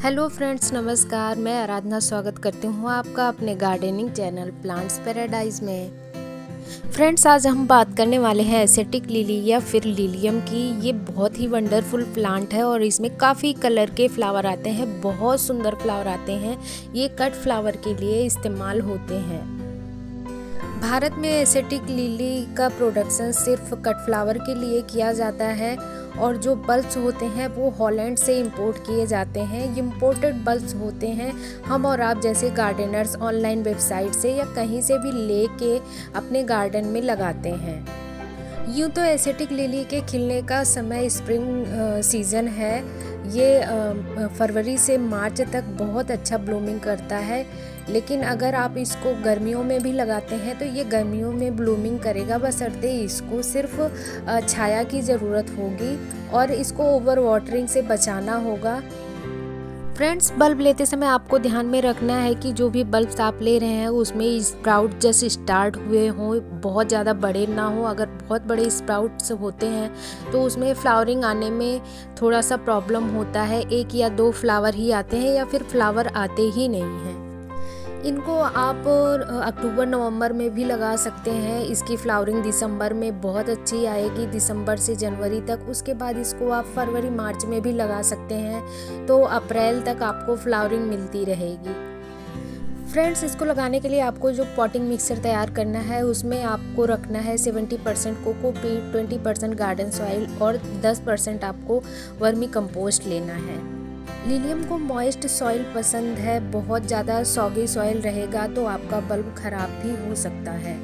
Hello friends, नमस्कार। मैं आराधना स्वागत करती हूँ आपका अपने गार्डनिंग चैनल प्लांट्स पैराडाइज में। फ्रेंड्स, आज हम बात करने वाले हैं एसेटिक लिली या फिर लिलियम की। ये बहुत ही वंडरफुल प्लांट है और इसमें काफ़ी कलर के फ्लावर आते हैं, बहुत सुंदर फ्लावर आते हैं। ये कट फ्लावर के लिए इस्तेमाल होते हैं। भारत में एसेटिक लिली का प्रोडक्शन सिर्फ कट फ्लावर के लिए किया जाता है और जो बल्ब्स होते हैं वो हॉलैंड से इंपोर्ट किए जाते हैं। इंपोर्टेड बल्ब्स होते हैं, हम और आप जैसे गार्डनर्स ऑनलाइन वेबसाइट से या कहीं से भी लेके अपने गार्डन में लगाते हैं। यूँ तो एसेटिक लिली के खिलने का समय स्प्रिंग सीज़न है। ये फरवरी से मार्च तक बहुत अच्छा ब्लूमिंग करता है, लेकिन अगर आप इसको गर्मियों में भी लगाते हैं तो ये गर्मियों में ब्लूमिंग करेगा, बशर्ते इसको सिर्फ छाया की ज़रूरत होगी और इसको ओवर वाटरिंग से बचाना होगा। फ्रेंड्स, बल्ब लेते समय आपको ध्यान में रखना है कि जो भी बल्ब्स आप ले रहे हैं उसमें स्प्राउट जस्ट स्टार्ट हुए हों, बहुत ज़्यादा बड़े ना हो। अगर बहुत बड़े स्प्राउट्स होते हैं तो उसमें फ्लावरिंग आने में थोड़ा सा प्रॉब्लम होता है। 1 या 2 फ्लावर ही आते हैं या फिर फ्लावर आते ही नहीं हैं। इनको आप अक्टूबर नवंबर में भी लगा सकते हैं। इसकी फ्लावरिंग दिसंबर में बहुत अच्छी आएगी, दिसंबर से जनवरी तक। उसके बाद इसको आप फरवरी मार्च में भी लगा सकते हैं, तो अप्रैल तक आपको फ्लावरिंग मिलती रहेगी। फ्रेंड्स, इसको लगाने के लिए आपको जो पॉटिंग मिक्सचर तैयार करना है उसमें आपको रखना है 70% कोकोपीट, 20% गार्डन सॉइल और 10% आपको वर्मी कंपोस्ट लेना है। लिलियम को मॉइस्ट सॉइल पसंद है, बहुत ज़्यादा सॉगी सॉइल रहेगा तो आपका बल्ब खराब भी हो सकता है।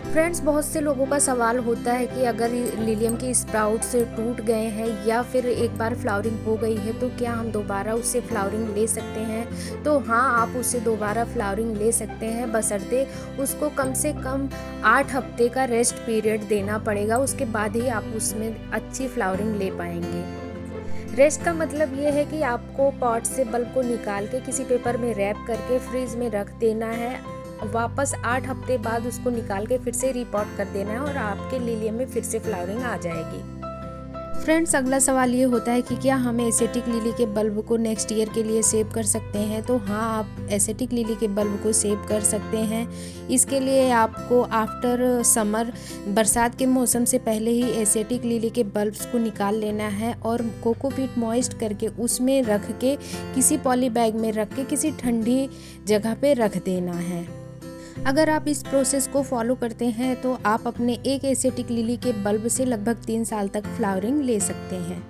फ्रेंड्स, बहुत से लोगों का सवाल होता है कि अगर लिलियम के स्प्राउट्स टूट गए हैं या फिर एक बार फ्लावरिंग हो गई है तो क्या हम दोबारा उससे फ्लावरिंग ले सकते हैं? तो हाँ, आप उससे दोबारा फ्लावरिंग ले सकते हैं, बशर्ते उसको कम से कम 8 हफ्ते का रेस्ट पीरियड देना पड़ेगा। उसके बाद ही आप उसमें अच्छी फ्लावरिंग ले पाएंगे। रेस्ट का मतलब ये है कि आपको पॉट से बल्ब को निकाल के किसी पेपर में रैप करके फ्रीज में रख देना है। वापस 8 हफ्ते बाद उसको निकाल के फिर से रिपॉट कर देना है और आपके लिलियम में फिर से फ्लावरिंग आ जाएगी। फ्रेंड्स, अगला सवाल ये होता है कि क्या हम एसेटिक लिली के बल्ब को नेक्स्ट ईयर के लिए सेव कर सकते हैं? तो हाँ, आप एसेटिक लिली के बल्ब को सेव कर सकते हैं। इसके लिए आपको आफ्टर समर, बरसात के मौसम से पहले ही एसेटिक लिली के बल्ब्स को निकाल लेना है और कोकोपीट मॉइस्ट करके उसमें रख के किसी पॉली बैग में रख के किसी ठंडी जगह पे रख देना है। अगर आप इस प्रोसेस को फॉलो करते हैं तो आप अपने एक एसेटिक लिली के बल्ब से लगभग 3 साल तक फ्लावरिंग ले सकते हैं।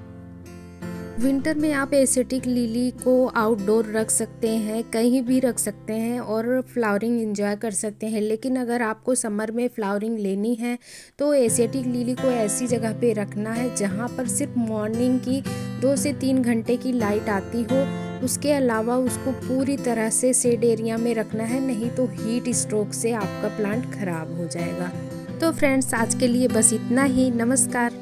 विंटर में आप एसेटिक लिली को आउटडोर रख सकते हैं, कहीं भी रख सकते हैं और फ्लावरिंग एंजॉय कर सकते हैं। लेकिन अगर आपको समर में फ्लावरिंग लेनी है तो एसेटिक लिली को ऐसी जगह पे रखना है जहाँ पर सिर्फ मॉर्निंग की 2 से 3 घंटे की लाइट आती हो। उसके अलावा उसको पूरी तरह से शेड एरिया में रखना है, नहीं तो हीट स्ट्रोक से आपका प्लांट खराब हो जाएगा। तो फ्रेंड्स, आज के लिए बस इतना ही। नमस्कार।